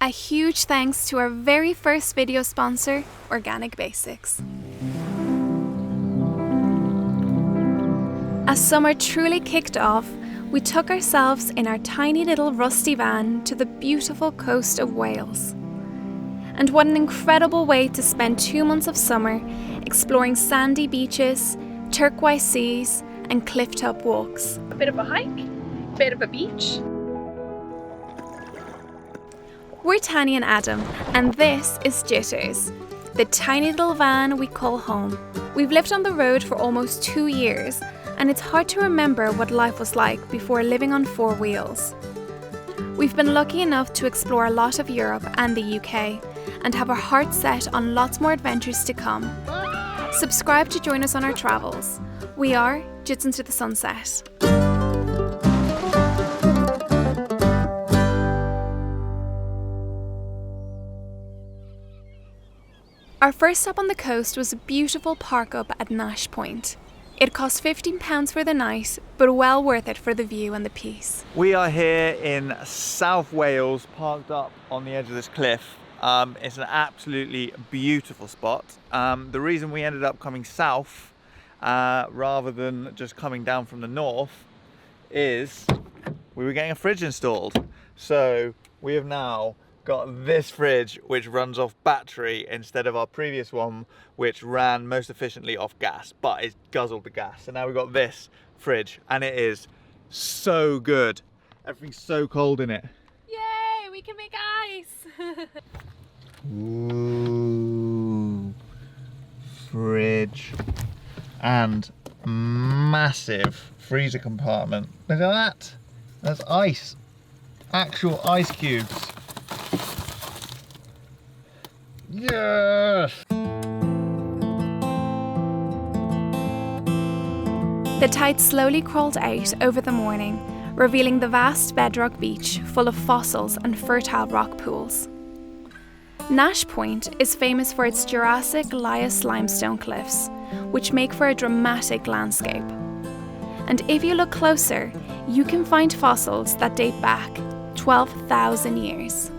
A huge thanks to our very first video sponsor, Organic Basics. As summer truly kicked off, we took ourselves in our tiny little rusty van to the beautiful coast of Wales. And what an incredible way to spend 2 months of summer exploring sandy beaches, turquoise seas, and cliff-top walks. A bit of a hike, a bit of a beach. We're Tanya and Adam, and this is Jitters, the tiny little van we call home. We've lived on the road for almost 2 years, and it's hard to remember what life was like before living on 4 wheels. We've been lucky enough to explore a lot of Europe and the UK, and have our hearts set on lots more adventures to come. Subscribe to join us on our travels. We are Jits into the Sunset. Our first stop on the coast was a beautiful park up at Nash Point. It cost £15 for the night, but well worth it for the view and the peace. We are here in South Wales, parked up on the edge of this cliff. It's an absolutely beautiful spot. The reason we ended up coming south rather than just coming down from the north is we were getting a fridge installed. So we have now got this fridge which runs off battery instead of our previous one which ran most efficiently off gas, but it guzzled the gas. So now we've got this fridge and it is so good. Everything's so cold in it. Yay, we can make ice! Ooh, fridge and massive freezer compartment. Look at that. That's ice. Actual ice cubes. Yes! The tide slowly crawled out over the morning, revealing the vast bedrock beach full of fossils and fertile rock pools. Nash Point is famous for its Jurassic Lias limestone cliffs, which make for a dramatic landscape. And if you look closer, you can find fossils that date back 12,000 years.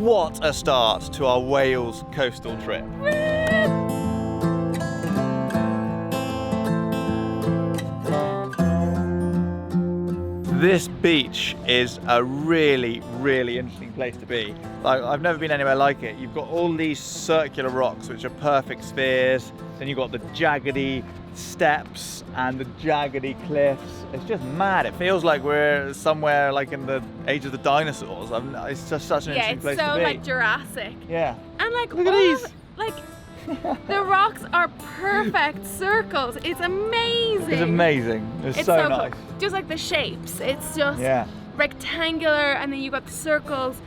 What a start to our Wales coastal trip. This beach is a really, really interesting place to be. Like, I've never been anywhere like it. You've got all these circular rocks, which are perfect spheres. Then you've got the jaggedy steps and the jaggedy cliffs. It's just mad. It feels like we're somewhere like in the age of the dinosaurs. It's just such an interesting place to be. Yeah, it's so like Jurassic. Yeah. And like look at these. The rocks are perfect circles. It's amazing. It's amazing. It's so nice. Cool. Just like the shapes. It's just yeah. rectangular, and then you got the circles.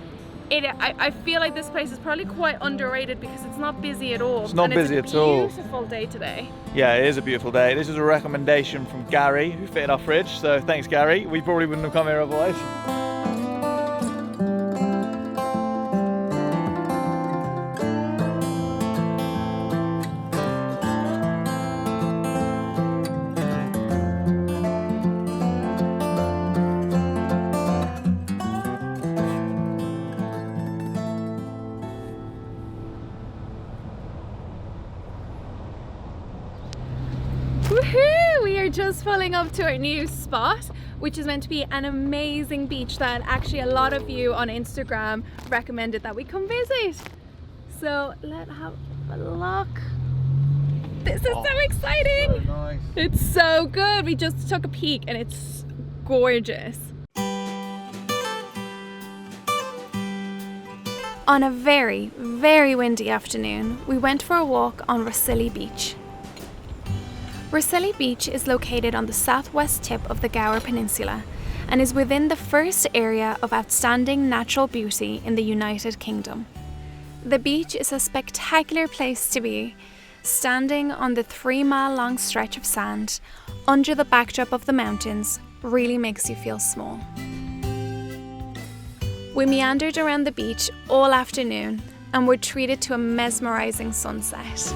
I feel like this place is probably quite underrated because it's not busy at all. It's not busy at all. It's a beautiful day today. Yeah, it is a beautiful day. This is a recommendation from Gary, who fitted our fridge. So thanks, Gary. We probably wouldn't have come here otherwise. Woohoo! We are just pulling up to our new spot, which is meant to be an amazing beach that actually a lot of you on Instagram recommended that we come visit. So let's have a look. This is so exciting! So nice. It's so good. We just took a peek and it's gorgeous. On a very, very windy afternoon, we went for a walk on Rosilly Beach. Rosilly Beach is located on the southwest tip of the Gower Peninsula and is within the first area of outstanding natural beauty in the United Kingdom. The beach is a spectacular place to be, standing on the 3-mile-long stretch of sand under the backdrop of the mountains really makes you feel small. We meandered around the beach all afternoon and were treated to a mesmerising sunset.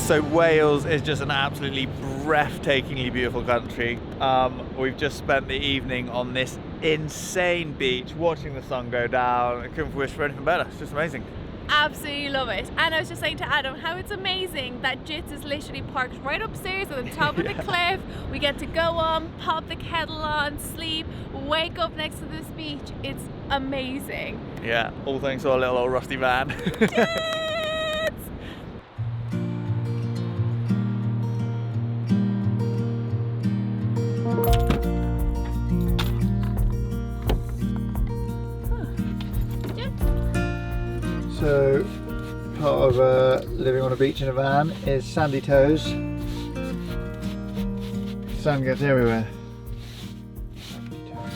So Wales is just an absolutely breathtakingly beautiful country. We've just spent the evening on this insane beach, watching the sun go down. I couldn't wish for anything better. It's just amazing. Absolutely love it. And I was just saying to Adam how it's amazing that Jits is literally parked right upstairs at the top of the cliff. We get to go on, pop the kettle on, sleep, wake up next to this beach. It's amazing. Yeah, all thanks to our little old rusty van. So, part of living on a beach in a van is sandy toes. Sand gets everywhere. Sandy toes.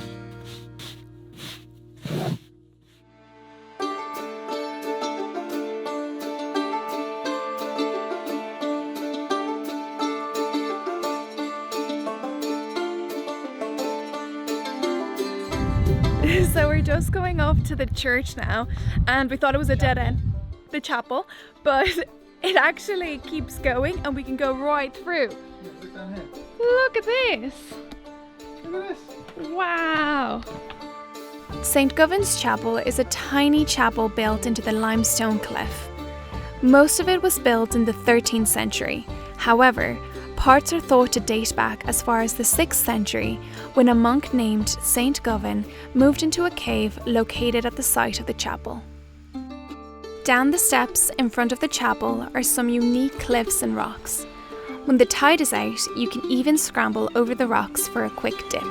So we're just going off to the church now, and we thought it was a dead end, the chapel, but it actually keeps going and we can go right through. Look down here. Look at this. Look at this. Wow. St. Govan's Chapel is a tiny chapel built into the limestone cliff. Most of it was built in the 13th century. However, parts are thought to date back as far as the 6th century, when a monk named St. Govan moved into a cave located at the site of the chapel. Down the steps in front of the chapel are some unique cliffs and rocks. When the tide is out, you can even scramble over the rocks for a quick dip.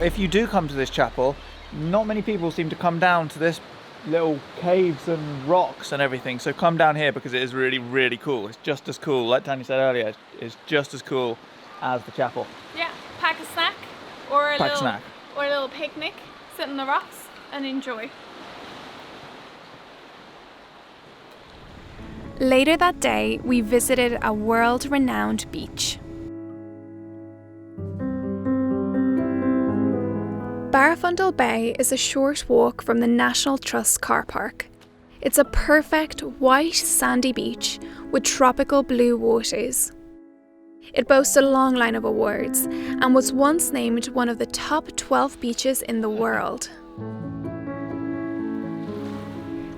If you do come to this chapel, not many people seem to come down to this little caves and rocks and everything, so come down here because it is really, really cool. It's just as cool, like Tanya said earlier, it's just as cool as the chapel. Yeah, pack a snack or a little picnic, sit on the rocks and enjoy. Later that day, we visited a world-renowned beach. Barafundle Bay is a short walk from the National Trust car park. It's a perfect white sandy beach with tropical blue waters. It boasts a long line of awards and was once named one of the top 12 beaches in the world.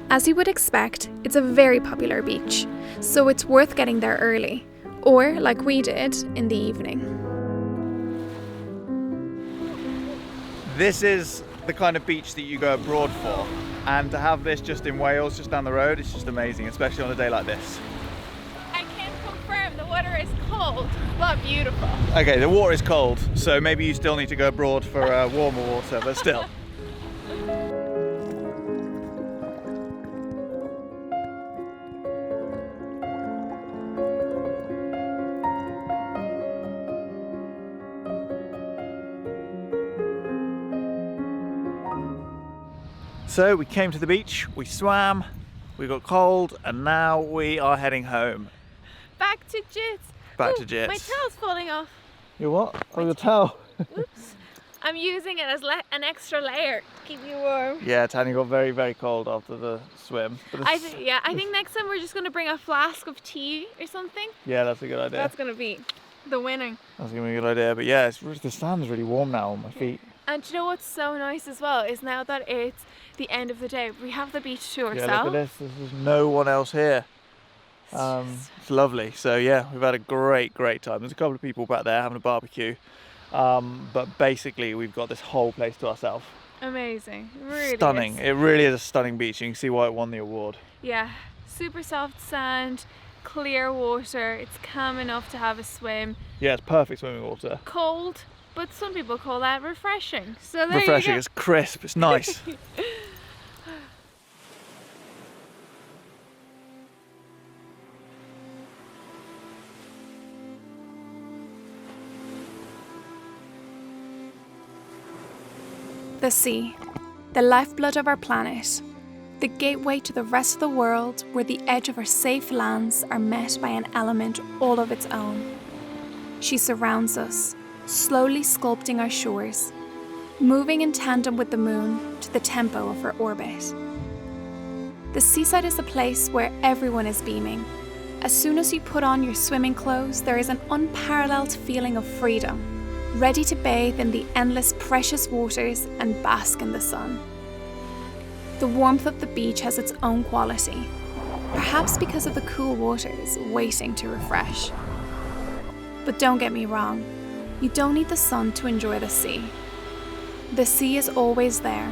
As you would expect, it's a very popular beach, so it's worth getting there early, or like we did, in the evening. This is the kind of beach that you go abroad for, and to have this just in Wales, just down the road, it's just amazing, especially on a day like this. I can confirm the water is cold, but beautiful. Okay, the water is cold, so maybe you still need to go abroad for warmer water, but still. So we came to the beach, we swam, we got cold, and now we are heading home. Back to Jits. Back to Jits. My towel's falling off. Your what? Oh, your towel. Oops. I'm using it as an extra layer to keep you warm. Yeah, Tanya got very, very cold after the swim. But I think next time we're just going to bring a flask of tea or something. Yeah, that's a good idea. That's going to be the winning. That's going to be a good idea. But yeah, the sand's really warm now on my feet. And do you know what's so nice as well is now that it's the end of the day, we have the beach to ourselves. Yeah, look at this. There's no one else here. It's lovely. So yeah, we've had a great time. There's a couple of people back there having a barbecue. But basically we've got this whole place to ourselves. Amazing. Really stunning. is. It really is a stunning beach. You can see why it won the award. Yeah, super soft sand, clear water. It's calm enough to have a swim. Yeah, it's perfect swimming water. Cold, but some people call that refreshing. So there refreshing. You go. It's crisp. It's nice. The sea, the lifeblood of our planet, the gateway to the rest of the world where the edge of our safe lands are met by an element all of its own. She surrounds us, slowly sculpting our shores. moving in tandem with the moon to the tempo of her orbit. The seaside is a place where everyone is beaming. As soon as you put on your swimming clothes, there is an unparalleled feeling of freedom, ready to bathe in the endless precious waters and bask in the sun. The warmth of the beach has its own quality, perhaps because of the cool waters waiting to refresh. But don't get me wrong, you don't need the sun to enjoy the sea. The sea is always there,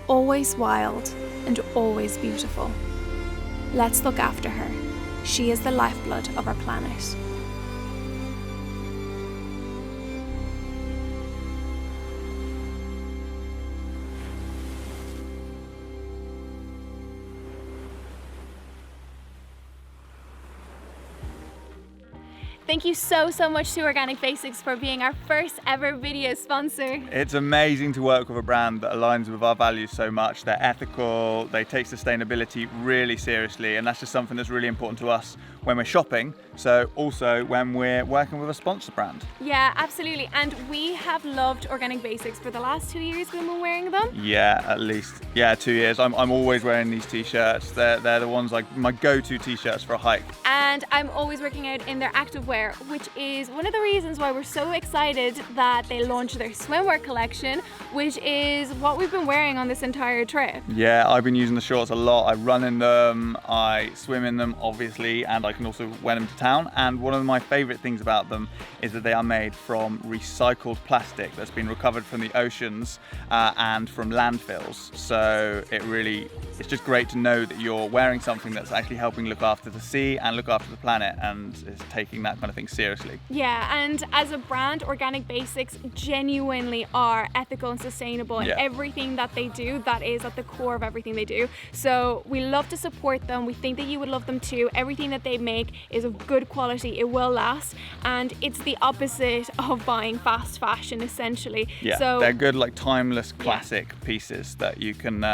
always wild, and always beautiful. Let's look after her. She is the lifeblood of our planet. Thank you so much to Organic Basics for being our first ever video sponsor. It's amazing to work with a brand that aligns with our values so much. They're ethical, they take sustainability really seriously, and that's just something that's really important to us when we're shopping, so also when we're working with a sponsor brand. Yeah, absolutely. And we have loved Organic Basics for the last 2 years we've been wearing them. Yeah, at least. Yeah, 2 years. I'm always wearing these t-shirts. They're the ones like my go-to t-shirts for a hike. And I'm always working out in their activewear, which is one of the reasons why we're so excited that they launched their swimwear collection, which is what we've been wearing on this entire trip. Yeah, I've been using the shorts a lot. I run in them, I swim in them obviously, and I can also wear them to town. And one of my favorite things about them is that they are made from recycled plastic that's been recovered from the oceans and from landfills. So it's just great to know that you're wearing something that's actually helping look after the sea and look after the planet, and is taking that kind of thing seriously. Yeah, and as a brand, Organic Basics genuinely are ethical and sustainable, and everything that they do, that is at the core of everything they do. So we love to support them. We think that you would love them too. Everything that they make is of good quality, it will last, and it's the opposite of buying fast fashion essentially. Yeah, so they're good, like timeless classic pieces that you can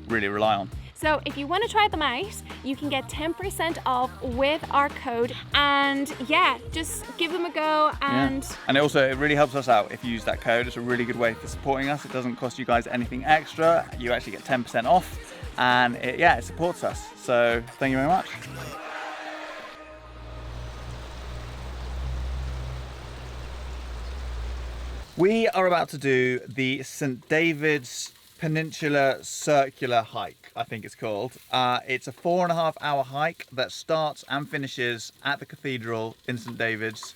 really rely on. So if you want to try them out, you can get 10% off with our code, and yeah, just give them a go. And it really helps us out if you use that code. It's a really good way for supporting us. It doesn't cost you guys anything extra. You actually get 10% off, and it supports us. So thank you very much. We are about to do the St. David's Peninsula Circular Hike, I think it's called. It's a 4.5 hour hike that starts and finishes at the cathedral in St. David's,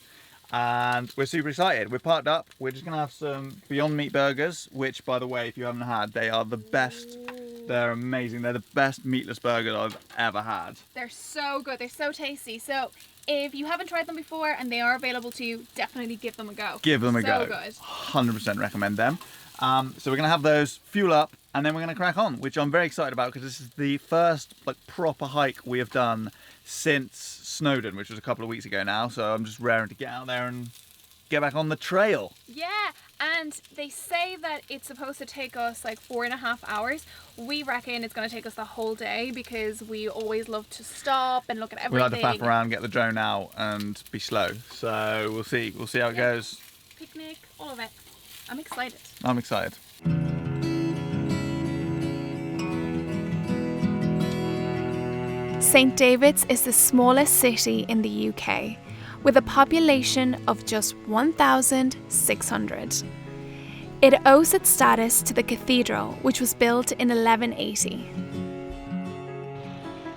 and we're super excited. We're parked up. We're just gonna have some Beyond Meat burgers, which, by the way, if you haven't had, they are the best. They're amazing. They're the best meatless burgers I've ever had. They're so good. They're so tasty. So if you haven't tried them before and they are available to you, definitely give them a go. Give them a go. So good. 100% recommend them. So we're gonna have those, fuel up, and then we're gonna crack on, which I'm very excited about because this is the first proper hike we have done since Snowdon, which was a couple of weeks ago now. So I'm just raring to get out there and get back on the trail. Yeah, and they say that it's supposed to take us 4.5 hours. We reckon it's gonna take us the whole day because we always love to stop and look at everything. We like to faff around, get the drone out, and be slow. So we'll see how it goes. Picnic, all of it. I'm excited. I'm excited. St. David's is the smallest city in the UK, with a population of just 1,600. It owes its status to the cathedral, which was built in 1180.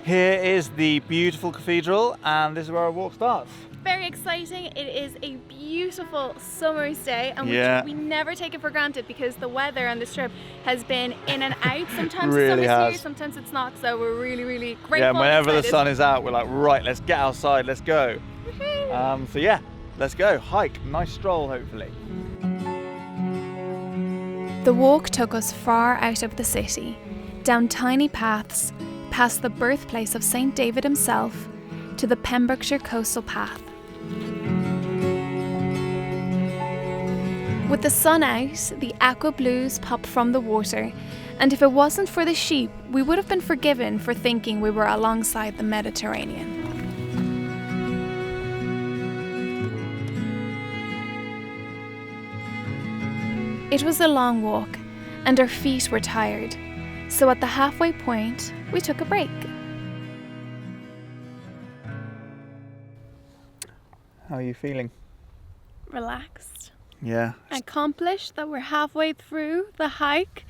Here is the beautiful cathedral, and this is where our walk starts. Very exciting. It is a beautiful summer's day, and we never take it for granted because the weather on this trip has been in and out. Sometimes really the sun is here, sometimes it's not, so we're really grateful. Yeah, whenever the sun is out, we're like, right, let's get outside, let's go. So yeah, let's go, hike, nice stroll hopefully. The walk took us far out of the city, down tiny paths, past the birthplace of St. David himself, to the Pembrokeshire Coastal Path. With the sun out, the aqua blues pop from the water, and if it wasn't for the sheep, we would have been forgiven for thinking we were alongside the Mediterranean. It was a long walk, and our feet were tired, so at the halfway point, we took a break. How are you feeling? Relaxed. Yeah. Accomplished that we're halfway through the hike,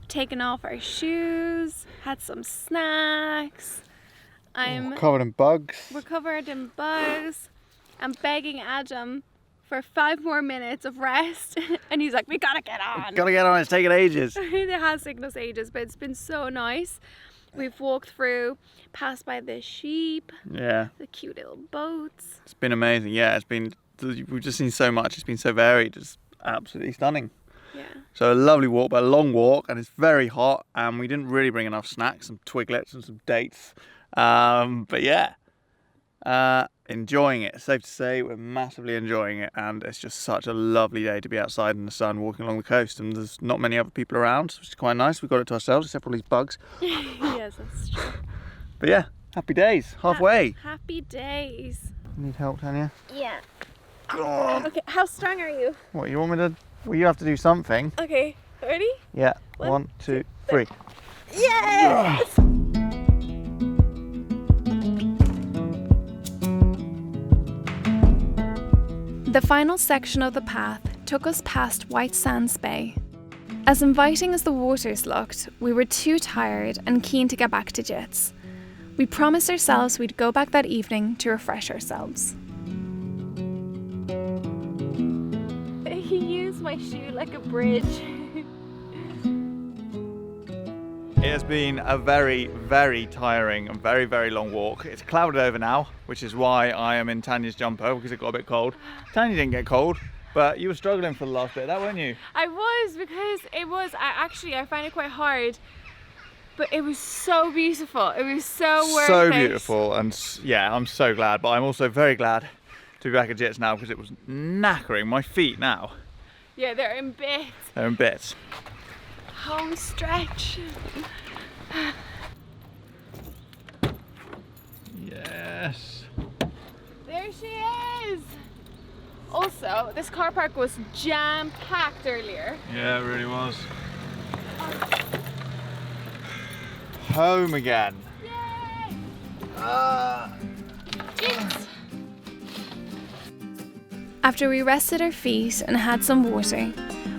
taken off our shoes, had some snacks. Covered in bugs. We're covered in bugs. I'm begging Adam for 5 more minutes of rest, and he's like, we gotta get on. Gotta get on, it's taken ages. It has taken us ages, but it's been so nice. We've walked through, passed by the sheep, Yeah. the cute little boats. It's been amazing. Yeah, we've just seen so much. It's been so varied. It's absolutely stunning. Yeah. So a lovely walk, but a long walk, and it's very hot, and we didn't really bring enough snacks, some twiglets and some dates. But yeah, enjoying it. Safe to say we're massively enjoying it, and it's just such a lovely day to be outside in the sun walking along the coast, and there's not many other people around, which is quite nice. We've got it to ourselves except for all these bugs. Yes, that's true. But yeah, happy days, halfway. Happy days. Need help, Tanya? Yeah. Go on. Okay, how strong are you? What, you want me to? Well, you have to do something. Okay, ready? Yeah, 1, 1, 2, 3. Yes! The final section of the path took us past White Sands Bay. As inviting as the waters looked, we were too tired and keen to get back to Jits. We promised ourselves we'd go back that evening to refresh ourselves. He used my shoe like a bridge. It has been a very, very tiring and very, very long walk. It's clouded over now, which is why I am in Tanya's jumper, because it got a bit cold. Tanya didn't get cold, but you were struggling for the last bit of that, weren't you? I was, because I find it quite hard, but it was so beautiful. It was so worth it. So beautiful, and yeah, I'm so glad, but I'm also very glad to be back at Jits now, because it was knackering my feet now. Yeah, they're in bits. They're in bits. Home stretch. Yes. There she is. Also, this car park was jam-packed earlier. Yeah, it really was. Home again. Yay! Jits. After we rested our feet and had some water,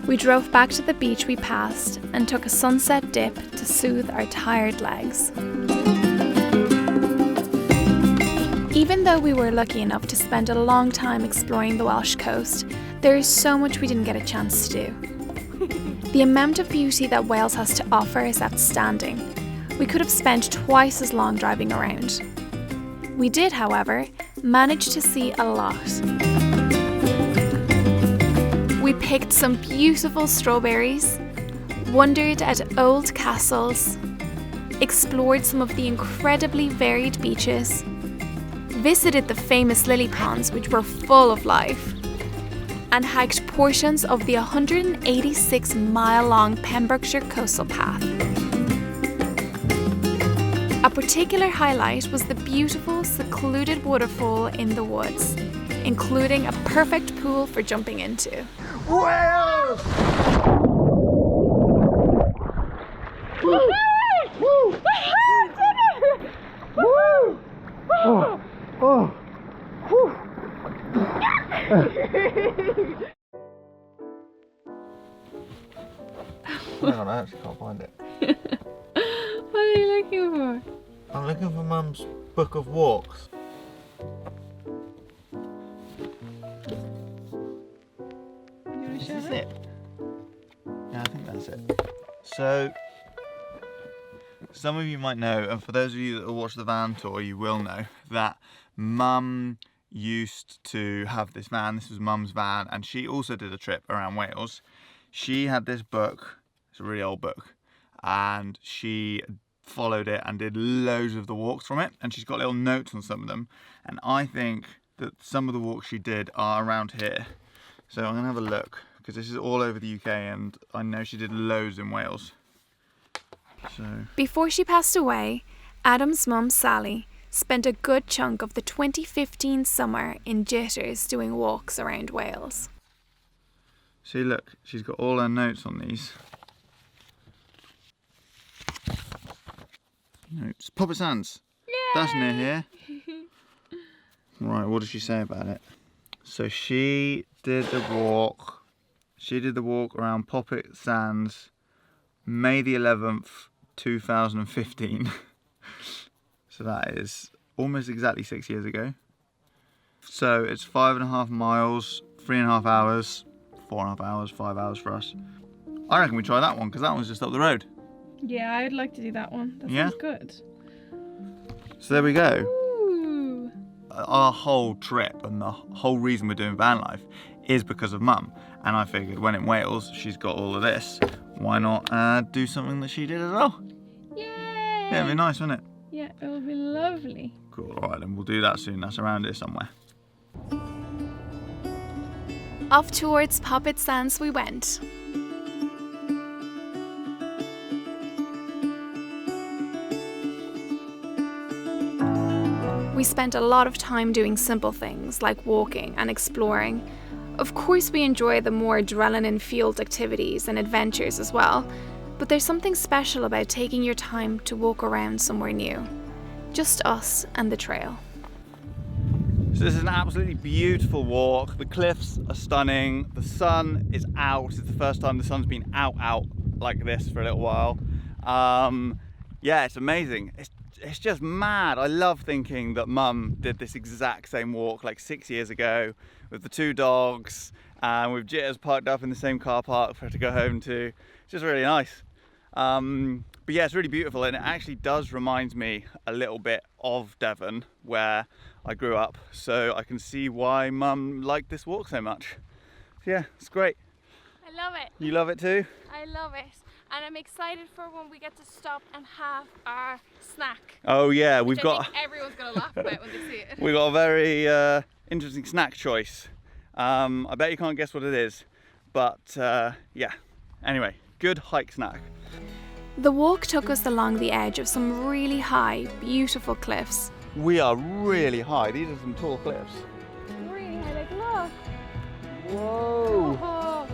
we drove back to the beach we passed and took a sunset dip to soothe our tired legs. Even though we were lucky enough to spend a long time exploring the Welsh coast, there is so much we didn't get a chance to do. The amount of beauty that Wales has to offer is outstanding. We could have spent twice as long driving around. We did, however, manage to see a lot. We picked some beautiful strawberries, wandered at old castles, explored some of the incredibly varied beaches, visited the famous lily ponds, which were full of life, and hiked portions of the 186-mile-long Pembrokeshire Coastal Path. A particular highlight was the beautiful, secluded waterfall in the woods, including a perfect pool for jumping into. Wales! Woo! Woo! Woo! Oh! Oh! Whew. Hang on, I actually can't find it. What are you looking for? I'm looking for Mum's book of walks. Is this it? Yeah, I think that's it. So, some of you might know, and for those of you that will watch the van tour, you will know that Mum used to have this van. This was Mum's van, and she also did a trip around Wales. She had this book. It's a really old book, and she followed it and did loads of the walks from it, and she's got little notes on some of them, and I think that some of the walks she did are around here. So I'm gonna have a look, because this is all over the UK, and I know she did loads in Wales. So Before she passed away, Adam's mum, Sally, spent a good chunk of the 2015 summer in Jitters doing walks around Wales. See, look, she's got all her notes on these. Notes. Poppet Sands. Yay! That's near here. Right, what does she say about it? So she did the walk. She did the walk around Poppet Sands, May the 11th, 2015. So that is almost exactly 6 years ago. So it's 5.5 miles, 3.5 hours, 4.5 hours, 5 hours for us. I reckon we try that one because that one's just up the road. Yeah, I'd like to do that one. That Yeah? sounds good. So there we go. Ooh. Our whole trip and the whole reason we're doing van life is because of Mum. And I figured when in Wales she's got all of this, why not do something that she did as well? Yay! Yeah, it'd be nice, wouldn't it? Yeah, it will be lovely. Cool, alright then, we'll do that soon. That's around here somewhere. Off towards Poppet Sands we went. We spent a lot of time doing simple things like walking and exploring. Of course, we enjoy the more adrenaline-fueled activities and adventures as well, but there's something special about taking your time to walk around somewhere new. Just us and the trail. So this is an absolutely beautiful walk. The cliffs are stunning. The sun is out. It's the first time the sun's been out like this for a little while. Yeah, it's amazing. It's just mad. I love thinking that Mum did this exact same walk like 6 years ago with the 2 dogs and with Jitters parked up in the same car park for her to go home to. It's just really nice. But yeah, it's really beautiful, and it actually does remind me a little bit of Devon, where I grew up, so I can see why Mum liked this walk so much. So yeah, it's great. I love it. You love it too? I love it. And I'm excited for when we get to stop and have our snack. Oh yeah, Which I think everyone's going to laugh about when they see it. we've got a very interesting snack choice. I bet you can't guess what it is, but yeah. Anyway, good hike snack. The walk took us along the edge of some really high, beautiful cliffs. We are really high. These are some tall cliffs. Really high, like look. Whoa! Oh.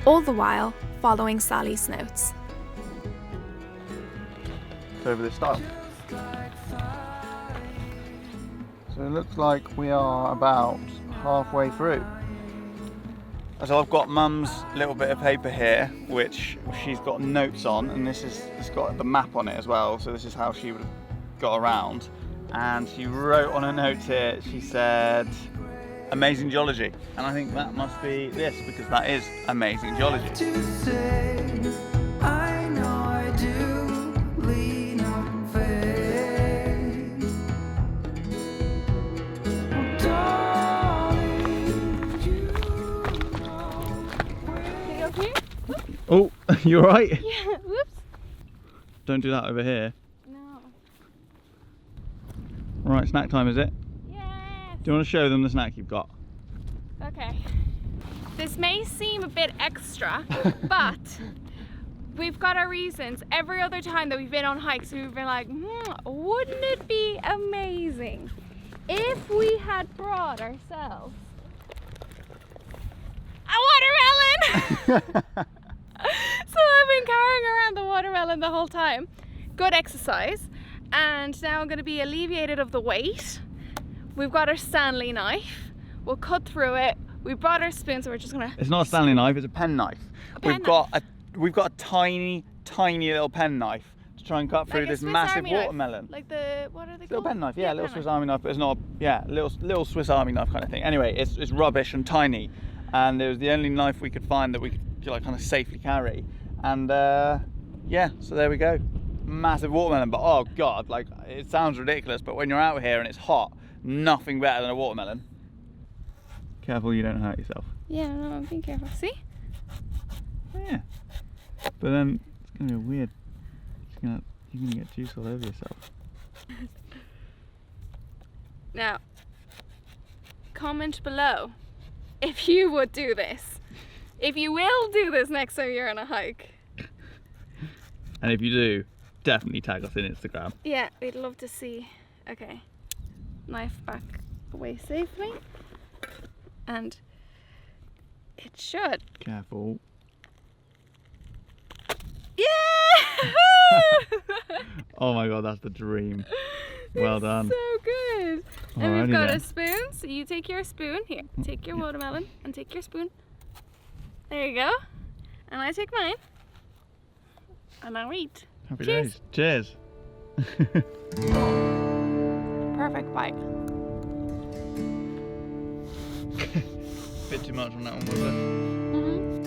All the while following Sally's notes. It's over this stile. So it looks like we are about halfway through. So I've got Mum's little bit of paper here, which she's got notes on, and it's got the map on it as well. So this is how she would have got around. And she wrote on a note here, she said, amazing geology. And I think that must be this, because that is amazing geology. Oh, you alright? Yeah, whoops. Don't do that over here. No. Right, snack time is it? Yes. Do you want to show them the snack you've got? Okay. This may seem a bit extra, but we've got our reasons. Every other time that we've been on hikes, we've been like, wouldn't it be amazing if we had brought ourselves a watermelon? So I've been carrying around the watermelon the whole time. Good exercise. And now I'm going to be alleviated of the weight. We've got our Stanley knife. We'll cut through it. We brought our spoon, so we're just going to... It's not a Stanley knife, it's a pen knife. We've got a tiny little pen knife to try and cut through Like a this Swiss massive Army knife. watermelon. Like the, what are they Little called? pen knife, yeah, little pen Swiss knife. Army knife, but it's not, yeah, little Swiss Army knife kind of thing. Anyway, it's rubbish and tiny, and it was the only knife we could find that we could like kind of safely carry. And yeah, so there we go. Massive watermelon, but oh god, like it sounds ridiculous, but when you're out here and it's hot, nothing better than a watermelon. Careful you don't hurt yourself. Yeah, no, I'm being careful. See? Yeah. But then it's gonna be weird. You're gonna get juice all over yourself. Now, comment below if you would do this. If you will do this next time you're on a hike. And if you do, definitely tag us in Instagram. Yeah, we'd love to see. Okay, knife back away safely. And It should. Careful. Yeah! Oh my god, that's the dream. Well done. So good. And we've Alrighty got then. a spoon. So you take your spoon. Here, take your watermelon and take your spoon. There you go. And I take mine. And I'll eat. Happy Cheers. days. Cheers. Perfect bite. Bit too much on that one, was it? Mm-hmm.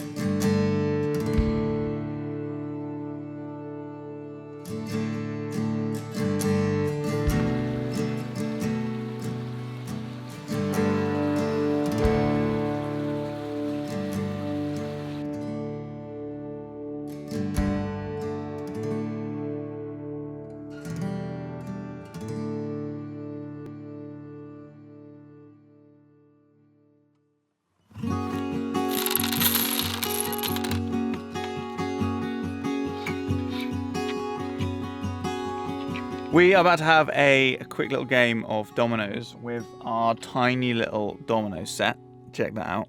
We are about to have a quick little game of dominoes with our tiny little domino set. Check that out.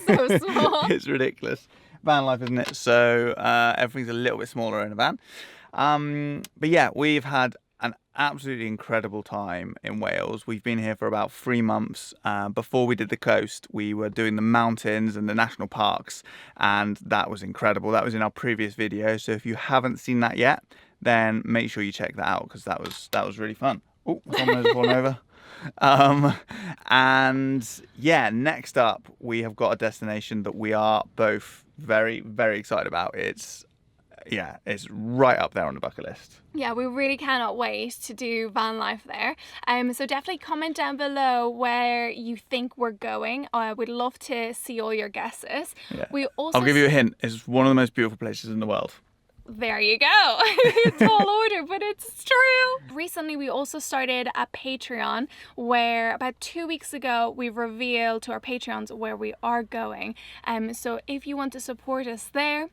So small. It's ridiculous. Van life, isn't it? So everything's a little bit smaller in a van. But yeah, we've had an absolutely incredible time in Wales. We've been here for about 3 months. Before we did the coast, we were doing the mountains and the national parks, and that was incredible. That was in our previous video. So if you haven't seen that yet, then make sure you check that out, because that was really fun. Oh, someone's fallen over. And yeah, next up we have got a destination that we are both very, very excited about. It's right up there on the bucket list. Yeah, we really cannot wait to do van life there. So definitely comment down below where you think we're going. We'd love to see all your guesses. Yeah. We also I'll give you a hint. It's one of the most beautiful places in the world. There you go. Tall order, but it's true. Recently, we also started a Patreon where about 2 weeks ago, we revealed to our Patreons where we are going. So if you want to support us there,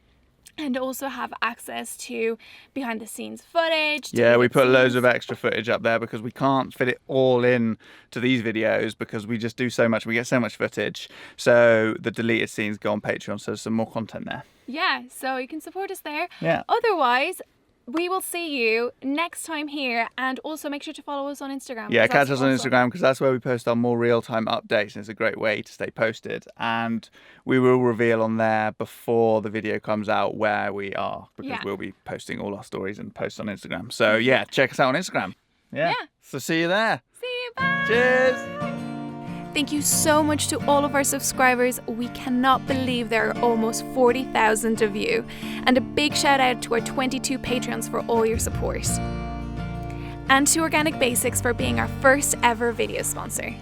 and also have access to behind the scenes footage. Yeah, we put loads of extra footage up there because we can't fit it all in to these videos because we just do so much. We get so much footage. So the deleted scenes go on Patreon. So there's some more content there. Yeah, so you can support us there. Yeah. Otherwise, we will see you next time here, and also make sure to follow us on Instagram. Yeah, 'cause catch that's us on awesome. Instagram because that's where we post our more real-time updates, and it's a great way to stay posted. And we will reveal on there before the video comes out where we are, because Yeah. we'll be posting all our stories and posts on Instagram. So yeah, check us out on Instagram. Yeah. So see you there. See you, bye. Cheers. Thank you so much to all of our subscribers. We cannot believe there are almost 40,000 of you. And a big shout out to our 22 Patreons for all your support. And to Organic Basics for being our first ever video sponsor.